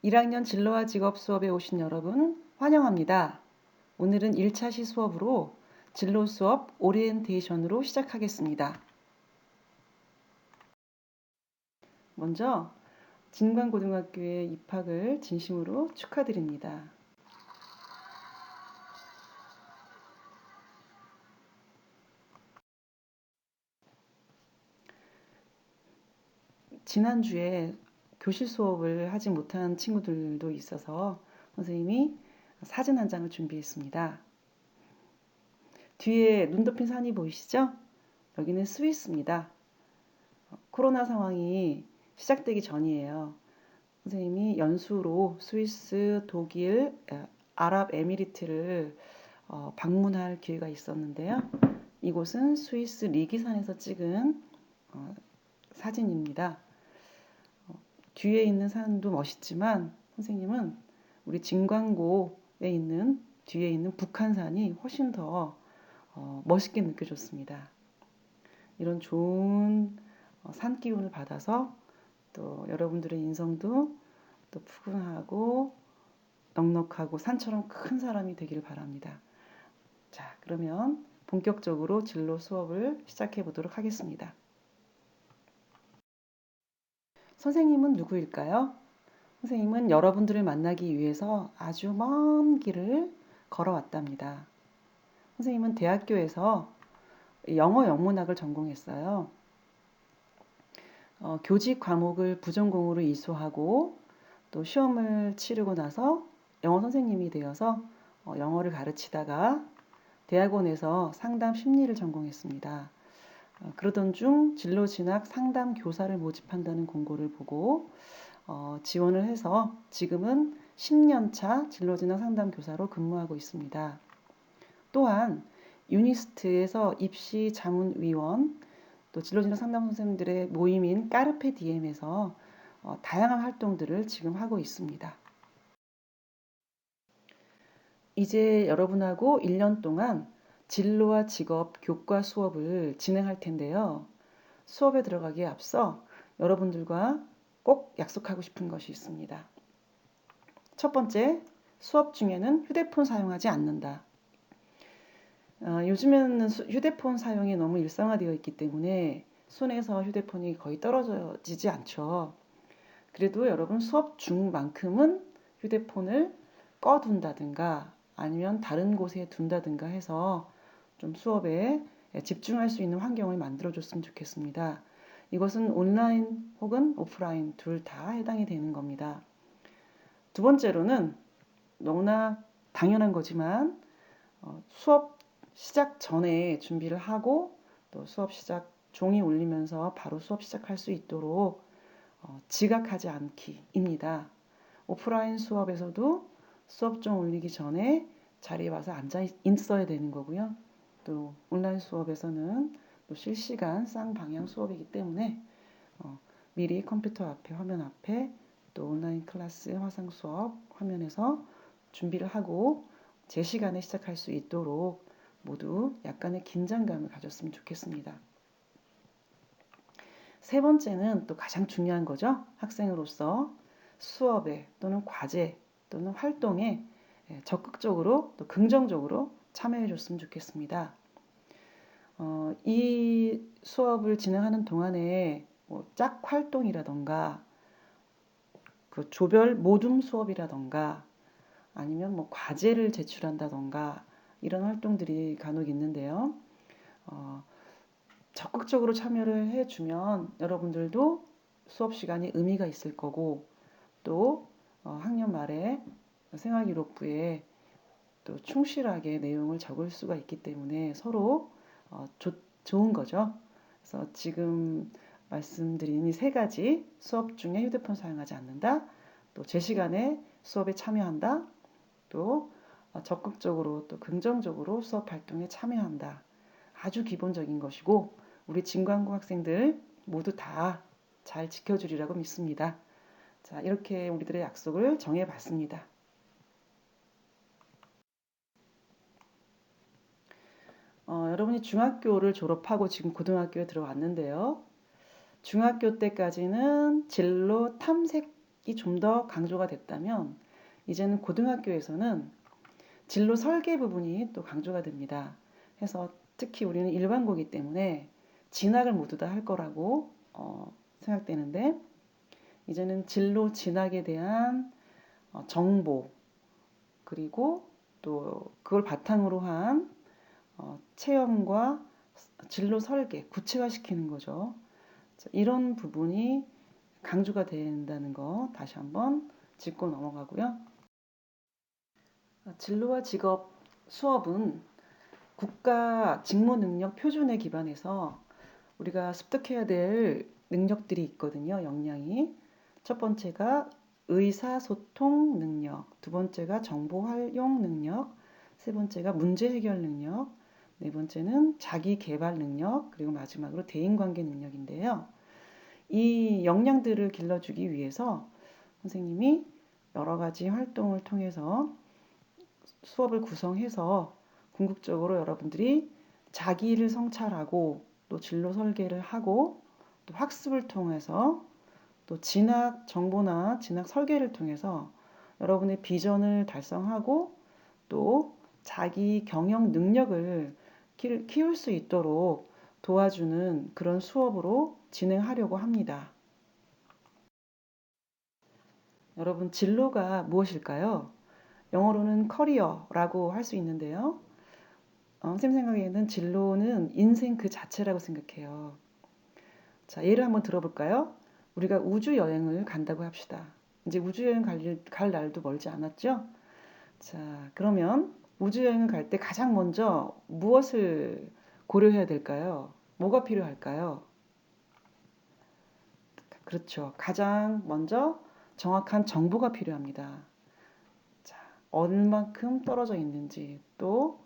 1학년 진로와 직업 수업에 오신 여러분 환영합니다. 오늘은 1차 시 수업으로 진로 수업 오리엔테이션으로 시작하겠습니다. 먼저 진광고등학교에 입학을 진심으로 축하드립니다. 지난주에 교실 수업을 하지 못한 친구들도 있어서 선생님이 사진 한 장을 준비했습니다. 뒤에 눈 덮인 산이 보이시죠? 여기는 스위스입니다. 코로나 상황이 시작되기 전이에요. 선생님이 연수로 스위스, 독일, 아랍에미리트를 방문할 기회가 있었는데요. 이곳은 스위스 리기산에서 찍은 사진입니다. 뒤에 있는 산도 멋있지만 선생님은 우리 진광고에 있는 뒤에 있는 북한산이 훨씬 더 멋있게 느껴졌습니다. 이런 좋은 산 기운을 받아서 또 여러분들의 인성도 또 푸근하고 넉넉하고 산처럼 큰 사람이 되길 바랍니다. 자, 그러면 본격적으로 진로 수업을 시작해 보도록 하겠습니다. 선생님은 누구일까요? 선생님은 여러분들을 만나기 위해서 아주 먼 길을 걸어왔답니다. 선생님은 대학교에서 영어 영문학을 전공했어요. 교직 과목을 부전공으로 이수하고 또 시험을 치르고 나서 영어 선생님이 되어서 영어를 가르치다가 대학원에서 상담 심리를 전공했습니다. 그러던 중 진로 진학 상담 교사를 모집한다는 공고를 보고 지원을 해서 지금은 10년차 진로 진학 상담 교사로 근무하고 있습니다. 또한 유니스트에서 입시 자문위원, 또 진로진학 상담 선생님들의 모임인 까르페 디엠에서 다양한 활동들을 지금 하고 있습니다. 이제 여러분하고 1년 동안 진로와 직업 교과 수업을 진행할 텐데요. 수업에 들어가기에 앞서 여러분들과 꼭 약속하고 싶은 것이 있습니다. 첫 번째, 수업 중에는 휴대폰 사용하지 않는다. 요즘에는 휴대폰 사용이 너무 일상화되어 있기 때문에 손에서 휴대폰이 거의 떨어지지 않죠. 그래도 여러분 수업 중만큼은 휴대폰을 꺼둔다든가 아니면 다른 곳에 둔다든가 해서 좀 수업에 집중할 수 있는 환경을 만들어줬으면 좋겠습니다. 이것은 온라인 혹은 오프라인 둘 다 해당이 되는 겁니다. 두 번째로는 너무나 당연한 거지만 수업 시작 전에 준비를 하고 또 수업 시작 종이 울리면서 바로 수업 시작할 수 있도록 지각하지 않기입니다. 오프라인 수업에서도 수업종 울리기 전에 자리에 와서 앉아 있어야 되는 거고요. 또 온라인 수업에서는 또 실시간 쌍방향 수업이기 때문에 미리 컴퓨터 앞에 화면 앞에 또 온라인 클래스 화상 수업 화면에서 준비를 하고 제 시간에 시작할 수 있도록 모두 약간의 긴장감을 가졌으면 좋겠습니다. 세 번째는 또 가장 중요한 거죠. 학생으로서 수업에 또는 과제 또는 활동에 적극적으로 또 긍정적으로 참여해 줬으면 좋겠습니다. 이 수업을 진행하는 동안에 짝 활동이라던가 그 조별 모둠 수업이라던가 아니면 과제를 제출한다던가 이런 활동들이 간혹 있는데요. 적극적으로 참여를 해주면 여러분들도 수업 시간에 의미가 있을 거고 또 학년 말에 생활기록부에 또 충실하게 내용을 적을 수가 있기 때문에 서로 좋은 거죠. 그래서 지금 말씀드린 이 세 가지 수업 중에 휴대폰 사용하지 않는다, 또 제 시간에 수업에 참여한다, 또 적극적으로 또 긍정적으로 수업 활동에 참여한다. 아주 기본적인 것이고 우리 진광고 학생들 모두 다 잘 지켜주리라고 믿습니다. 자, 이렇게 우리들의 약속을 정해봤습니다. 여러분이 중학교를 졸업하고 지금 고등학교에 들어왔는데요. 중학교 때까지는 진로 탐색 좀 더 강조가 됐다면 이제는 고등학교에서는 진로 설계 부분이 또 강조가 됩니다. 해서 특히 우리는 일반고이기 때문에 진학을 모두 다 할 거라고 생각되는데 이제는 진로 진학에 대한 정보 그리고 또 그걸 바탕으로 한 체험과 진로 설계 구체화시키는 거죠. 이런 부분이 강조가 된다는 거 다시 한번 짚고 넘어가고요. 진로와 직업 수업은 국가 직무 능력 표준에 기반해서 우리가 습득해야 될 능력들이 있거든요. 역량이. 첫 번째가 의사소통 능력, 두 번째가 정보 활용 능력, 세 번째가 문제 해결 능력, 네 번째는 자기 개발 능력, 그리고 마지막으로 대인관계 능력인데요. 이 역량들을 길러주기 위해서 선생님이 여러 가지 활동을 통해서 수업을 구성해서 궁극적으로 여러분들이 자기를 성찰하고 또 진로 설계를 하고 또 학습을 통해서 또 진학 정보나 진학 설계를 통해서 여러분의 비전을 달성하고 또 자기 경영 능력을 키울 수 있도록 도와주는 그런 수업으로 진행하려고 합니다. 여러분, 진로가 무엇일까요? 영어로는 커리어라고 할 수 있는데요. 선생님 생각에는 진로는 인생 그 자체라고 생각해요. 자, 예를 한번 들어볼까요? 우리가 우주 여행을 간다고 합시다. 이제 우주 여행 갈 날도 멀지 않았죠? 자, 그러면 우주 여행을 갈 때 가장 먼저 무엇을 고려해야 될까요? 뭐가 필요할까요? 그렇죠. 가장 먼저 정확한 정보가 필요합니다. 자, 얼만큼 떨어져 있는지, 또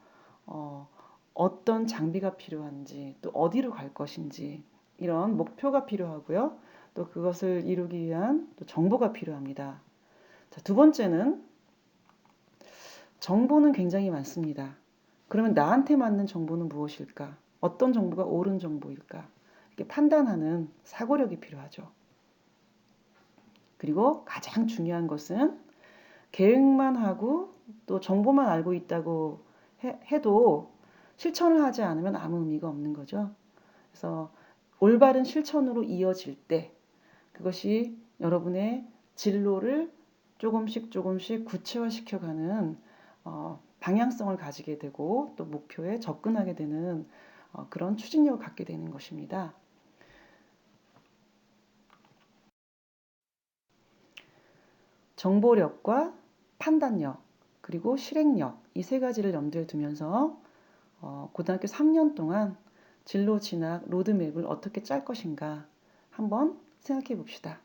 어떤 장비가 필요한지, 또 어디로 갈 것인지 이런 목표가 필요하고요. 또 그것을 이루기 위한 또 정보가 필요합니다. 자, 두 번째는 정보는 굉장히 많습니다. 그러면 나한테 맞는 정보는 무엇일까? 어떤 정보가 옳은 정보일까? 이렇게 판단하는 사고력이 필요하죠. 그리고 가장 중요한 것은 계획만 하고 또 정보만 알고 있다고 해도 실천을 하지 않으면 아무 의미가 없는 거죠. 그래서 올바른 실천으로 이어질 때 그것이 여러분의 진로를 조금씩 구체화시켜가는 방향성을 가지게 되고 또 목표에 접근하게 되는 그런 추진력을 갖게 되는 것입니다. 정보력과 판단력 그리고 실행력 이 세 가지를 염두에 두면서 고등학교 3년 동안 진로 진학 로드맵을 어떻게 짤 것인가 한번 생각해 봅시다.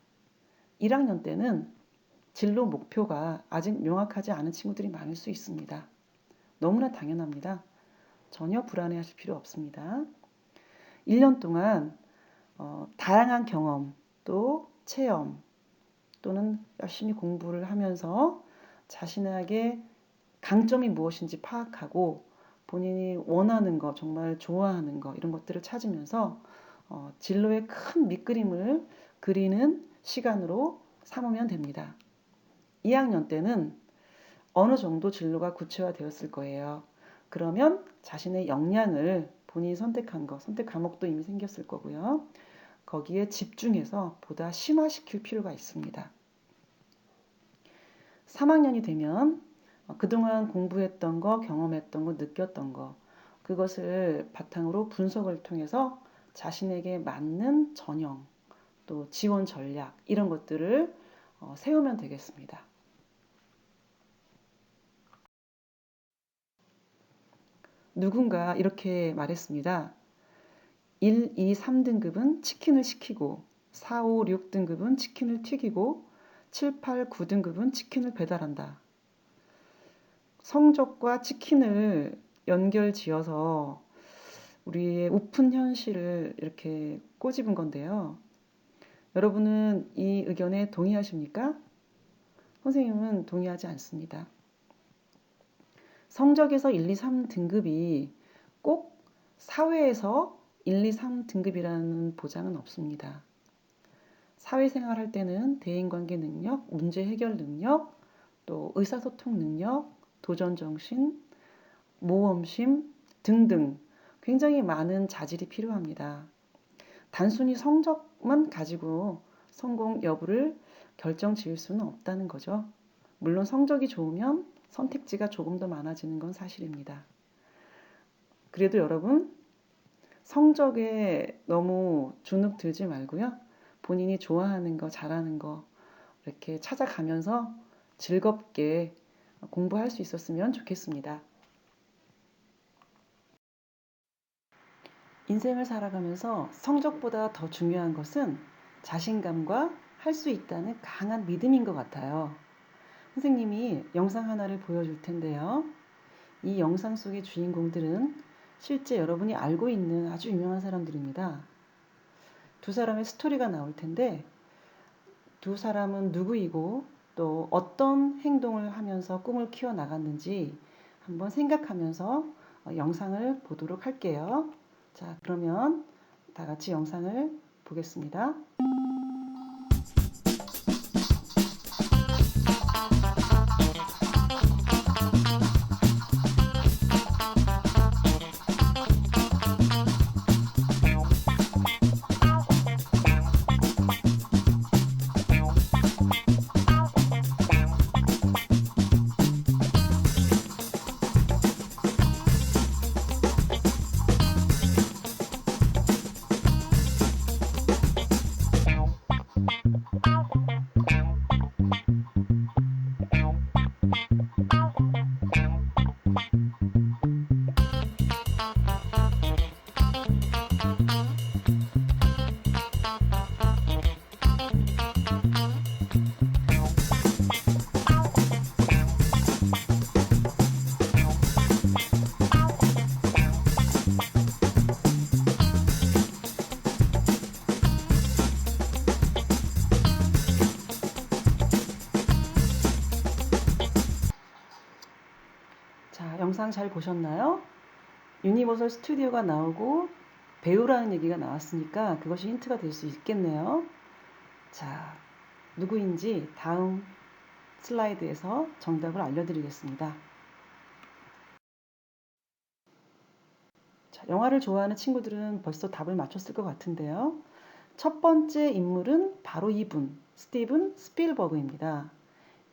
1학년 때는 진로 목표가 아직 명확하지 않은 친구들이 많을 수 있습니다. 너무나 당연합니다. 전혀 불안해하실 필요 없습니다. 1년 동안 다양한 경험 또 체험 또는 열심히 공부를 하면서 자신에게 강점이 무엇인지 파악하고 본인이 원하는 거, 정말 좋아하는 거 이런 것들을 찾으면서 진로의 큰 밑그림을 그리는 시간으로 삼으면 됩니다. 2학년 때는 어느 정도 진로가 구체화되었을 거예요. 그러면 자신의 역량을 본인이 선택한 거, 선택 과목도 이미 생겼을 거고요. 거기에 집중해서 보다 심화시킬 필요가 있습니다. 3학년이 되면 그동안 공부했던 거, 경험했던 거, 느꼈던 거 그것을 바탕으로 분석을 통해서 자신에게 맞는 전형 또 지원 전략 이런 것들을 세우면 되겠습니다. 누군가 이렇게 말했습니다. 1, 2, 3등급은 치킨을 시키고 4, 5, 6등급은 치킨을 튀기고 7, 8, 9등급은 치킨을 배달한다. 성적과 치킨을 연결지어서 우리의 우픈 현실을 이렇게 꼬집은 건데요. 여러분은 이 의견에 동의하십니까? 선생님은 동의하지 않습니다. 성적에서 1, 2, 3등급이 꼭 사회에서 1, 2, 3등급이라는 보장은 없습니다. 사회생활 할 때는 대인관계 능력, 문제 해결 능력, 또 의사소통 능력, 도전정신, 모험심 등등 굉장히 많은 자질이 필요합니다. 단순히 성적만 가지고 성공 여부를 결정 지을 수는 없다는 거죠. 물론 성적이 좋으면 선택지가 조금 더 많아지는 건 사실입니다. 그래도 여러분 성적에 너무 주눅 들지 말고요. 본인이 좋아하는 거, 잘하는 거 이렇게 찾아가면서 즐겁게 공부할 수 있었으면 좋겠습니다. 인생을 살아가면서 성적보다 더 중요한 것은 자신감과 할 수 있다는 강한 믿음인 것 같아요. 선생님이 영상 하나를 보여줄 텐데요. 이 영상 속의 주인공들은 실제 여러분이 알고 있는 아주 유명한 사람들입니다. 두 사람의 스토리가 나올 텐데 두 사람은 누구이고 또 어떤 행동을 하면서 꿈을 키워나갔는지 한번 생각하면서 영상을 보도록 할게요. 자, 그러면 다 같이 영상을 보겠습니다. 자, 영상 잘 보셨나요? 유니버설 스튜디오가 나오고 배우라는 얘기가 나왔으니까 그것이 힌트가 될 수 있겠네요. 자, 누구인지 다음 슬라이드에서 정답을 알려드리겠습니다. 자, 영화를 좋아하는 친구들은 벌써 답을 맞췄을 것 같은데요. 첫 번째 인물은 바로 이분, 스티븐 스필버그입니다.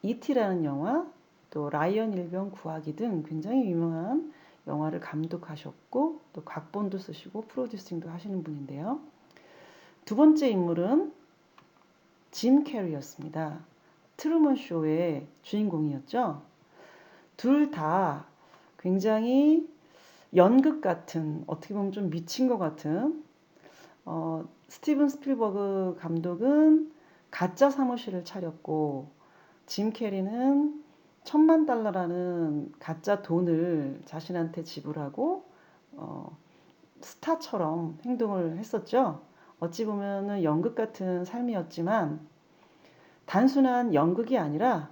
E.T.라는 영화, 또 라이언 일병 구하기 등 굉장히 유명한 영화를 감독하셨고 또 각본도 쓰시고 프로듀싱도 하시는 분인데요. 두 번째 인물은 짐 캐리였습니다. 트루먼 쇼의 주인공이었죠. 둘 다 굉장히 연극 같은, 어떻게 보면 좀 미친 것 같은, 스티븐 스필버그 감독은 가짜 사무실을 차렸고 짐 캐리는 $10,000,000라는 가짜 돈을 자신한테 지불하고 스타처럼 행동을 했었죠. 어찌 보면은 연극 같은 삶이었지만 단순한 연극이 아니라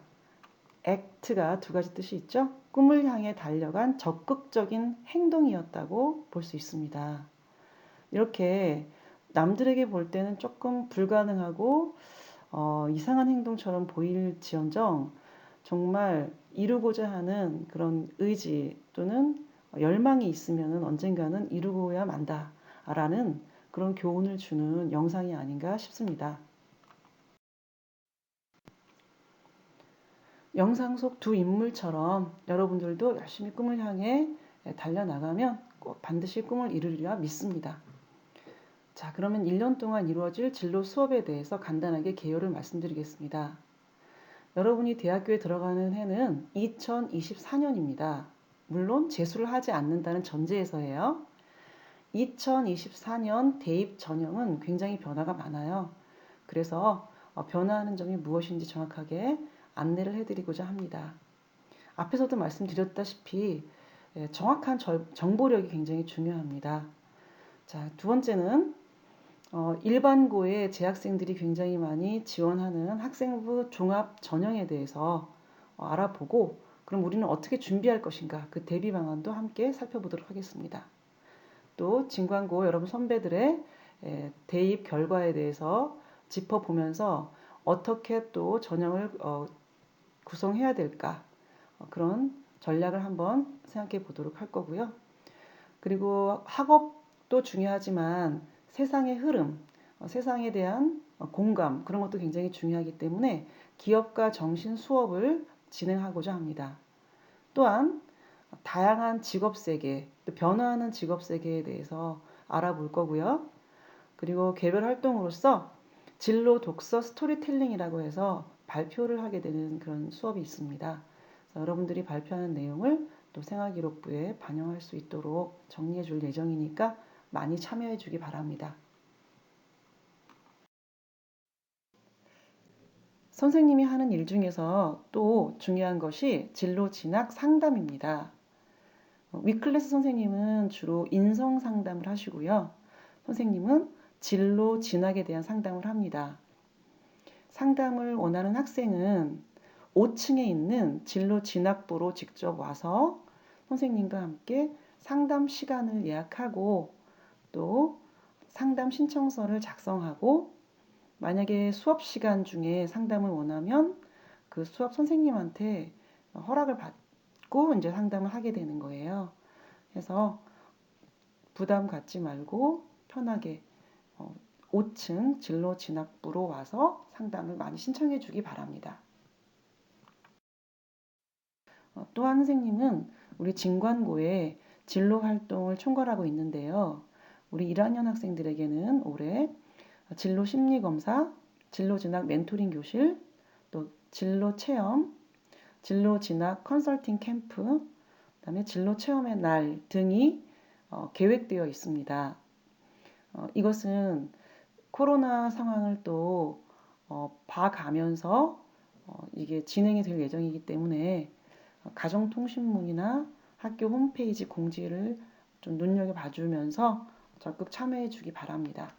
액트가 두 가지 뜻이 있죠. 꿈을 향해 달려간 적극적인 행동이었다고 볼 수 있습니다. 이렇게 남들에게 볼 때는 조금 불가능하고 이상한 행동처럼 보일지언정 정말 이루고자 하는 그런 의지 또는 열망이 있으면 언젠가는 이루고야 만다라는 그런 교훈을 주는 영상이 아닌가 싶습니다. 영상 속 두 인물처럼 여러분들도 열심히 꿈을 향해 달려나가면 꼭 반드시 꿈을 이루리라 믿습니다. 자, 그러면 1년 동안 이루어질 진로 수업에 대해서 간단하게 개요를 말씀드리겠습니다. 여러분이 대학교에 들어가는 해는 2024년입니다. 물론 재수를 하지 않는다는 전제에서예요. 2024년 대입 전형은 굉장히 변화가 많아요. 그래서 변화하는 점이 무엇인지 정확하게 안내를 해드리고자 합니다. 앞에서도 말씀드렸다시피 정확한 정보력이 굉장히 중요합니다. 자, 두 번째는 일반고에 재학생들이 굉장히 많이 지원하는 학생부 종합 전형에 대해서 알아보고 그럼 우리는 어떻게 준비할 것인가 그 대비 방안도 함께 살펴보도록 하겠습니다. 또 진관고 여러분 선배들의 대입 결과에 대해서 짚어보면서 어떻게 또 전형을 구성해야 될까 그런 전략을 한번 생각해 보도록 할 거고요. 그리고 학업도 중요하지만 세상의 흐름, 세상에 대한 공감 그런 것도 굉장히 중요하기 때문에 기업가 정신 수업을 진행하고자 합니다. 또한 다양한 직업 세계, 또 변화하는 직업 세계에 대해서 알아볼 거고요. 그리고 개별 활동으로서 진로 독서 스토리텔링이라고 해서 발표를 하게 되는 그런 수업이 있습니다. 여러분들이 발표하는 내용을 또 생활기록부에 반영할 수 있도록 정리해 줄 예정이니까 많이 참여해 주기 바랍니다. 선생님이 하는 일 중에서 또 중요한 것이 진로 진학 상담입니다. 위클래스 선생님은 주로 인성 상담을 하시고요. 선생님은 진로 진학에 대한 상담을 합니다. 상담을 원하는 학생은 5층에 있는 진로 진학부로 직접 와서 선생님과 함께 상담 시간을 예약하고 또 상담 신청서를 작성하고 만약에 수업 시간 중에 상담을 원하면 그 수업 선생님한테 허락을 받고 이제 상담을 하게 되는 거예요. 그래서 부담 갖지 말고 편하게 5층 진로 진학부로 와서 상담을 많이 신청해 주기 바랍니다. 또한 선생님은 우리 진관고에 진로 활동을 총괄하고 있는데요. 우리 1학년 학생들에게는 올해 진로 심리 검사, 진로 진학 멘토링 교실, 또 진로 체험, 진로 진학 컨설팅 캠프, 그다음에 진로 체험의 날 등이 계획되어 있습니다. 이것은 코로나 상황을 또 봐가면서 이게 진행이 될 예정이기 때문에 가정통신문이나 학교 홈페이지 공지를 좀 눈여겨봐 주면서 적극 참여해 주기 바랍니다.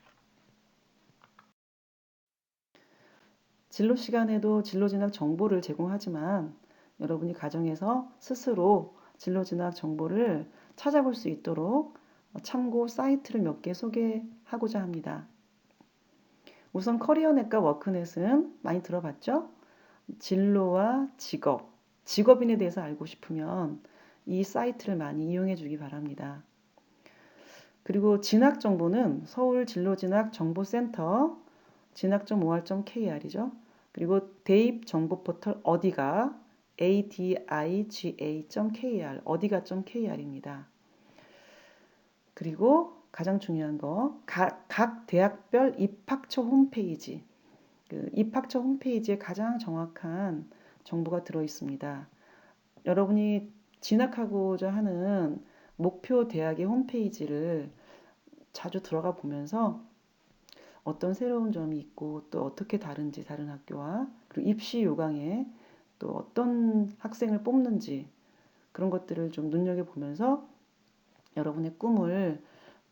진로 시간에도 진로 진학 정보를 제공하지만 여러분이 가정에서 스스로 진로 진학 정보를 찾아볼 수 있도록 참고 사이트를 몇 개 소개하고자 합니다. 우선 커리어넷과 워크넷은 많이 들어봤죠? 진로와 직업, 직업인에 대해서 알고 싶으면 이 사이트를 많이 이용해 주기 바랍니다. 그리고 진학 정보는 서울 진로진학 정보센터 진학.or.kr이죠. 그리고 대입 정보 포털 어디가 adiga.kr 어디가.kr입니다. 그리고 가장 중요한 거 각 대학별 입학처 홈페이지 그 입학처 홈페이지에 가장 정확한 정보가 들어 있습니다. 여러분이 진학하고자 하는 목표 대학의 홈페이지를 자주 들어가 보면서 어떤 새로운 점이 있고 또 어떻게 다른지 다른 학교와 그리고 입시 요강에 또 어떤 학생을 뽑는지 그런 것들을 좀 눈여겨보면서 여러분의 꿈을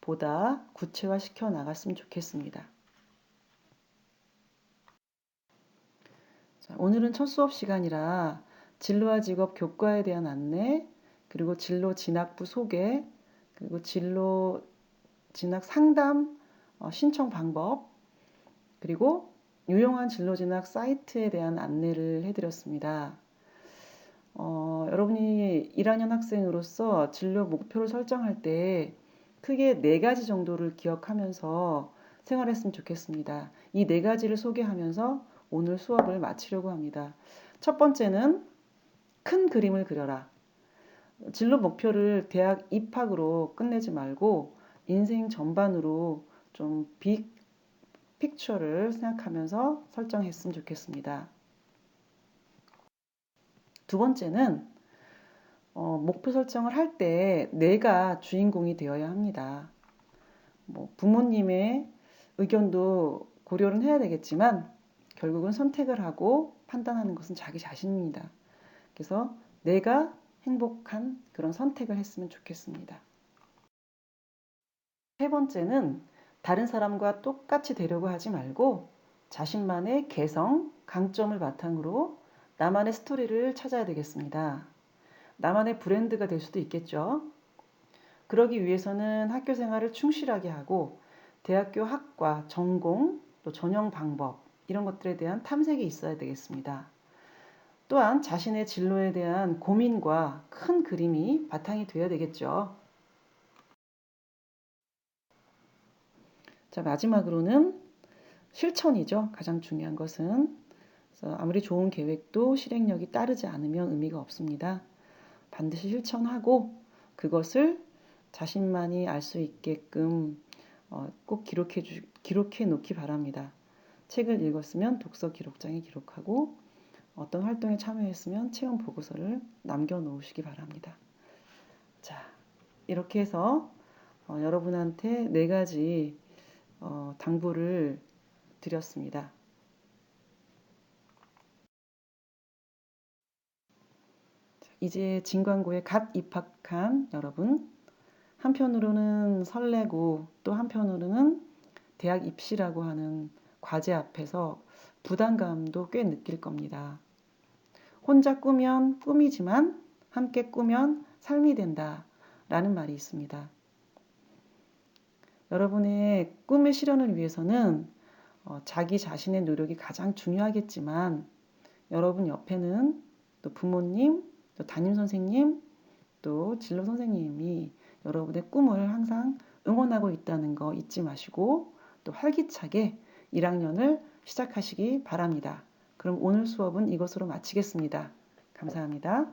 보다 구체화시켜 나갔으면 좋겠습니다. 자, 오늘은 첫 수업 시간이라 진로와 직업 교과에 대한 안내, 그리고 진로 진학부 소개, 그리고 진로 진학 상담 신청 방법, 그리고 유용한 진로 진학 사이트에 대한 안내를 해드렸습니다. 여러분이 1학년 학생으로서 진로 목표를 설정할 때 크게 4가지 정도를 기억하면서 생활했으면 좋겠습니다. 이 4가지를 소개하면서 오늘 수업을 마치려고 합니다. 첫 번째는 큰 그림을 그려라. 진로 목표를 대학 입학으로 끝내지 말고 인생 전반으로 좀 빅 픽처를 생각하면서 설정했으면 좋겠습니다. 두 번째는 목표 설정을 할 때 내가 주인공이 되어야 합니다. 부모님의 의견도 고려는 해야 되겠지만 결국은 선택을 하고 판단하는 것은 자기 자신입니다. 그래서 내가 행복한 그런 선택을 했으면 좋겠습니다. 세 번째는 다른 사람과 똑같이 되려고 하지 말고 자신만의 개성, 강점을 바탕으로 나만의 스토리를 찾아야 되겠습니다. 나만의 브랜드가 될 수도 있겠죠. 그러기 위해서는 학교 생활을 충실하게 하고 대학교 학과, 전공, 또 전형 방법 이런 것들에 대한 탐색이 있어야 되겠습니다. 또한 자신의 진로에 대한 고민과 큰 그림이 바탕이 되어야 되겠죠. 자, 마지막으로는 실천이죠. 가장 중요한 것은. 그래서 아무리 좋은 계획도 실행력이 따르지 않으면 의미가 없습니다. 반드시 실천하고 그것을 자신만이 알 수 있게끔 꼭 기록해 놓기 바랍니다. 책을 읽었으면 독서 기록장에 기록하고 어떤 활동에 참여했으면 체험 보고서를 남겨놓으시기 바랍니다. 자, 이렇게 해서 여러분한테 4가지 당부를 드렸습니다. 이제 진광고에 갓 입학한 여러분, 한편으로는 설레고 또 한편으로는 대학 입시라고 하는 과제 앞에서 부담감도 꽤 느낄 겁니다. 혼자 꾸면 꿈이지만 함께 꾸면 삶이 된다 라는 말이 있습니다. 여러분의 꿈의 실현을 위해서는 자기 자신의 노력이 가장 중요하겠지만 여러분 옆에는 또 부모님, 또 담임선생님, 또 진로 선생님이 여러분의 꿈을 항상 응원하고 있다는 거 잊지 마시고 또 활기차게 1학년을 시작하시기 바랍니다. 그럼 오늘 수업은 이것으로 마치겠습니다. 감사합니다.